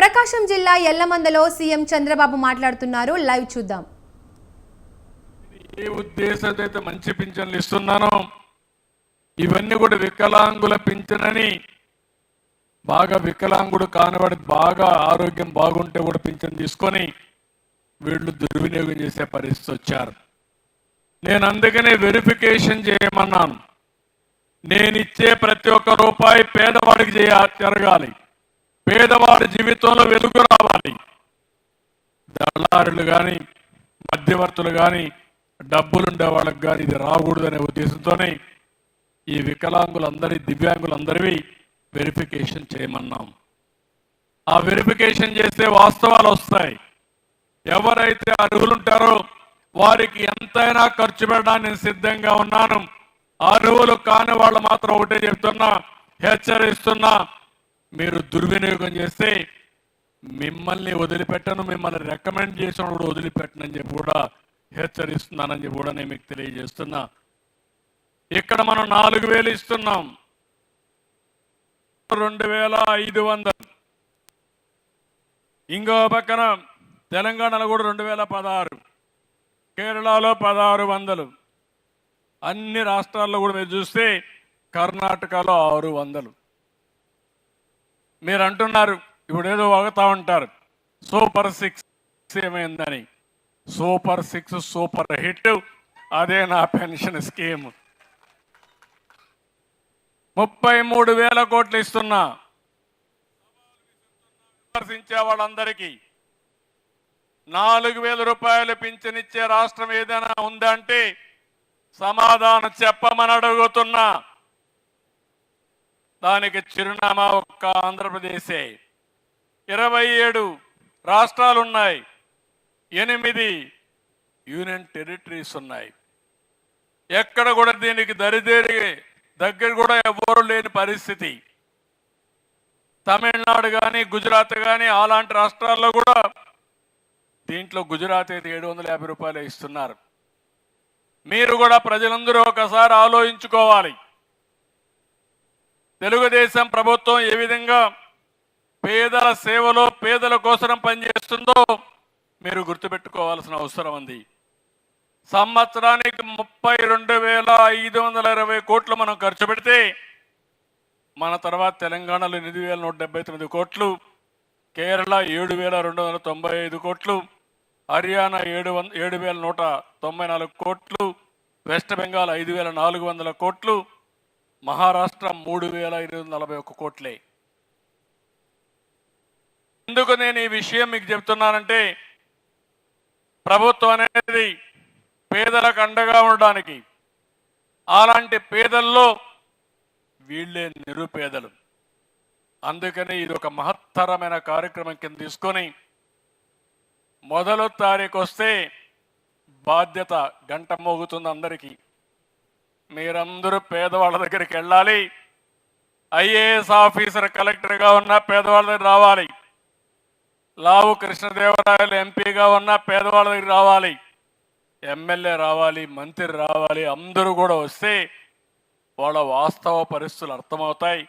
ప్రకాశం జిల్లా ఎల్లమందలో సీఎం చంద్రబాబు మాట్లాడుతున్నారు. లైవ్ చూద్దాం. ఏ ఉద్దేశంతో అయితే మంచి పింఛన్లు ఇస్తున్నానో ఇవన్నీ కూడా వికలాంగుల పింఛనని, బాగా వికలాంగుడు కానివాడి బాగా ఆరోగ్యం బాగుంటే కూడా పింఛన్ తీసుకొని వీళ్ళు దుర్వినియోగం చేసే పరిస్థితి వచ్చారు. నేను అందుకనే వెరిఫికేషన్ చేయమన్నాను. నేను ఇచ్చే ప్రతి ఒక్క రూపాయి పేదవాడికి జరగాలి, పేదవాడి జీవితంలో వెలుగు రావాలి. దళారులు కానీ మధ్యవర్తులు కానీ డబ్బులుండే వాళ్ళకి కానీ ఇది రాకూడదనే ఉద్దేశంతోనే ఈ వికలాంగులందరి దివ్యాంగులందరివి వెరిఫికేషన్ చేయమన్నాం. ఆ వెరిఫికేషన్ చేస్తే వాస్తవాలు వస్తాయి. ఎవరైతే అర్హులుంటారో వారికి ఎంతైనా ఖర్చు పెట్టడానికి నేను సిద్ధంగా ఉన్నాను. అర్హులు కాని వాళ్ళు మాత్రం ఒకటే చెప్తున్నా, హెచ్చరిస్తున్నా, మీరు దుర్వినియోగం చేస్తే మిమ్మల్ని వదిలిపెట్టను, మిమ్మల్ని రికమెండ్ చేసిన కూడా వదిలిపెట్టనని చెప్పి కూడా హెచ్చరిస్తున్నానని చెప్పి కూడా నేను మీకు తెలియజేస్తున్నా. ఇక్కడ మనం 4,000 ఇస్తున్నాం, 2,500. ఇంకో పక్కన తెలంగాణలో కూడా 2,016, కేరళలో 1,600, అన్ని రాష్ట్రాల్లో కూడా మీరు చూస్తే కర్ణాటకలో 600. మీరు అంటున్నారు ఇప్పుడు ఏదో వాగుతా ఉంటారు సూపర్ 6 ఏమైందని. Super 6 super hit. అదే నా పెన్షన్ స్కీమ్. 33,000 కోట్లు ఇస్తున్నా. విమర్శించే వాళ్ళందరికీ 4,000 రూపాయలు పింఛనిచ్చే రాష్ట్రం ఏదైనా ఉందంటే సమాధానం చెప్పమని అడుగుతున్నా. దానికి చిరునామా ఒక్క ఆంధ్రప్రదేశే. 27 రాష్ట్రాలు ఉన్నాయి, 8 యూనియన్ టెరిటరీస్ ఉన్నాయి. ఎక్కడ కూడా దీనికి దగ్గర కూడా ఎవరు లేని పరిస్థితి. తమిళనాడు కానీ గుజరాత్ కానీ అలాంటి రాష్ట్రాల్లో కూడా దీంట్లో గుజరాత్ అయితే 750 రూపాయలు ఇస్తున్నారు. మీరు కూడా ప్రజలందరూ ఒకసారి ఆలోచించుకోవాలి. తెలుగుదేశం ప్రభుత్వం ఏ విధంగా పేదల సేవలో పేదల కోసం పనిచేస్తుందో మీరు గుర్తుపెట్టుకోవాల్సిన అవసరం ఉంది. సంవత్సరానికి 32,520 కోట్లు మనం ఖర్చు పెడితే మన తర్వాత తెలంగాణలో 8,179 కోట్లు, కేరళ 7,295 కోట్లు, హర్యానా 7,194 కోట్లు, వెస్ట్ బెంగాల్ 5,400 కోట్లు, మహారాష్ట్ర 3,541 కోట్లే. ఎందుకు నేను ఈ విషయం మీకు చెప్తున్నానంటే ప్రభుత్వం అనేది పేదలకు అండగా ఉండడానికి. అలాంటి పేదల్లో వీళ్ళే నిరుపేదలు. అందుకని ఇది ఒక మహత్తరమైన కార్యక్రమం కింద తీసుకొని మొదలు తారీఖు వస్తే బాధ్యత గంట మోగుతుంది అందరికీ. మీరందరూ పేదవాళ్ళ దగ్గరికి వెళ్ళాలి. ఐఏఎస్ ఆఫీసర్ కలెక్టర్గా ఉన్న పేదవాళ్ళ దగ్గర రావాలి. లావు కృష్ణదేవరాయలు ఎంపీగా ఉన్న పేదవాళ్ళ దగ్గర రావాలి. ఎమ్మెల్యే రావాలి, మంత్రి రావాలి. అందరూ కూడా వస్తే వాళ్ళ వాస్తవ పరిస్థితులు అర్థమవుతాయి.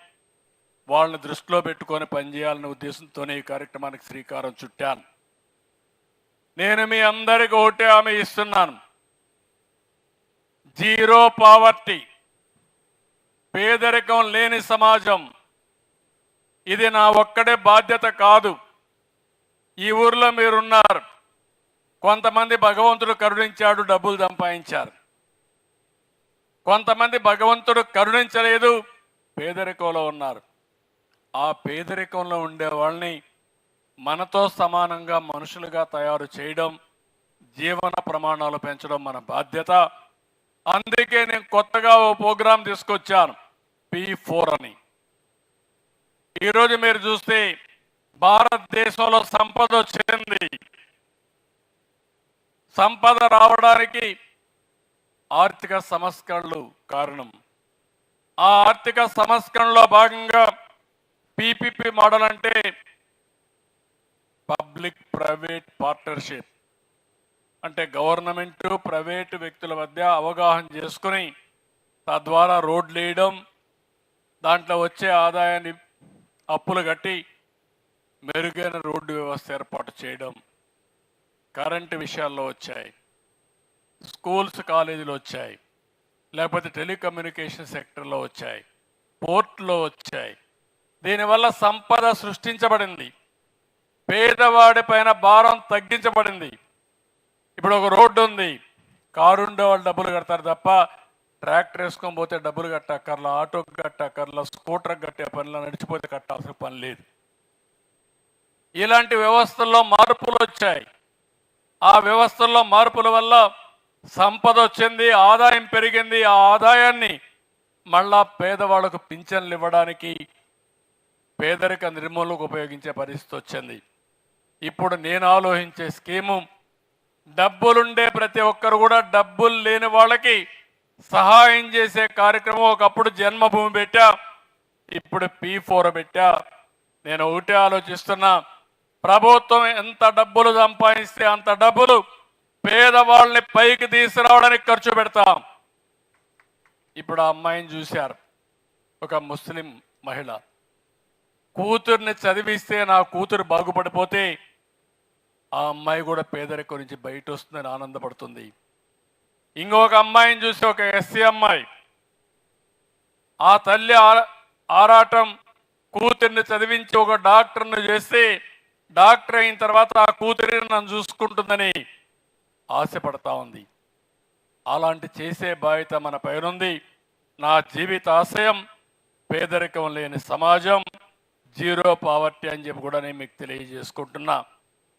వాళ్ళని దృష్టిలో పెట్టుకొని పనిచేయాలనే ఉద్దేశంతోనే ఈ కార్యక్రమానికి శ్రీకారం చుట్టాను. నేను మీ అందరికీ ఒకటే హామీ ఇస్తున్నాను, జీరో పావర్టీ, పేదరికం లేని సమాజం. ఇది నా ఒక్కడే బాధ్యత కాదు. ఈ ఊర్లో మీరున్నారు, కొంతమంది భగవంతుడు కరుణించాడు, డబ్బులు సంపాదించారు. కొంతమంది భగవంతుడు కరుణించలేదు, పేదరికంలో ఉన్నారు. ఆ పేదరికంలో ఉండే వాళ్ళని మనతో సమానంగా మనుషులుగా తయారు చేయడం, జీవన ప్రమాణాలు పెంచడం మన బాధ్యత. అందుకే నేను కొత్తగా ఓ ప్రోగ్రాం తీసుకొచ్చాను, P4 అని. ఈరోజు మీరు చూస్తే భారతదేశంలో సంపద వచ్చింది. సంపద రావడానికి ఆర్థిక సంస్కరణలు కారణం. ఆ ఆర్థిక సంస్కరణలో భాగంగా PPP మోడల్ అంటే పబ్లిక్ ప్రైవేట్ పార్ట్నర్షిప్. అంటే గవర్నమెంట్ ప్రైవేటు వ్యక్తుల మధ్య అవగాహన చేసుకుని తద్వారా రోడ్లు వేయడం, దాంట్లో వచ్చే ఆదాయాన్ని అప్పులు కట్టి మెరుగైన రోడ్డు వ్యవస్థ ఏర్పాటు చేయడం, కరెంటు విషయాల్లో వచ్చాయి, స్కూల్స్ కాలేజీలు వచ్చాయి, లేకపోతే టెలికమ్యూనికేషన్ సెక్టర్లో వచ్చాయి, పోర్ట్లో వచ్చాయి. దీనివల్ల సంపద సృష్టించబడింది, పేదవాడి పైన భారం తగ్గించబడింది. ఇప్పుడు ఒక రోడ్డు ఉంది, కారు ఉండే వాళ్ళు డబ్బులు కడతారు తప్ప ట్రాక్టర్ వేసుకొని పోతే డబ్బులు కట్టక్కర్లా, ఆటోకి కట్టక్కర్లా, స్కూటర్కి కట్టే పనిలో నడిచిపోతే కట్టాల్సిన పని లేదు. ఇలాంటి వ్యవస్థల్లో మార్పులు వచ్చాయి. ఆ వ్యవస్థల్లో మార్పుల వల్ల సంపద వచ్చింది, ఆదాయం పెరిగింది. ఆ ఆదాయాన్ని మళ్ళా పేదవాళ్లకు పింఛన్లు ఇవ్వడానికి, పేదరిక నిర్మూలనకు ఉపయోగించే పరిస్థితి వచ్చింది. ఇప్పుడు నేను ఆలోచించే స్కీము, డబ్బులుండే ప్రతి ఒక్కరు కూడా డబ్బులు లేని వాళ్ళకి సహాయం చేసే కార్యక్రమం. ఒకప్పుడు జన్మభూమి పెట్టా, ఇప్పుడు P4 పెట్టా. నేను ఒకటే ఆలోచిస్తున్నా, ప్రభుత్వం ఎంత డబ్బులు సంపాదిస్తే అంత డబ్బులు పేదవాళ్ళని పైకి తీసుకురావడానికి ఖర్చు పెడతాం. ఇప్పుడు ఆ అమ్మాయిని చూశారు, ఒక ముస్లిం మహిళ. కూతుర్ని చదివిస్తే నా కూతురు బాగుపడిపోతే ఆ అమ్మాయి కూడా పేదరికం నుంచి బయట వస్తుందని ఆనందపడుతుంది. ఇంకొక అమ్మాయిని చూసి, ఒక ఎస్సీ అమ్మాయి, ఆ తల్లి ఆరాటం కూతుర్ని చదివించి ఒక డాక్టర్ని చేస్తే డాక్టర్ అయిన తర్వాత ఆ కూతురిని నన్ను చూసుకుంటుందని ఆశపడతా ఉంది. అలాంటి చేసే బాధ్యత మన పైనుంది. నా జీవిత ఆశయం పేదరికం లేని సమాజం, జీరో పావర్టీ అని చెప్పి కూడా నేను మీకు తెలియజేసుకుంటున్నా.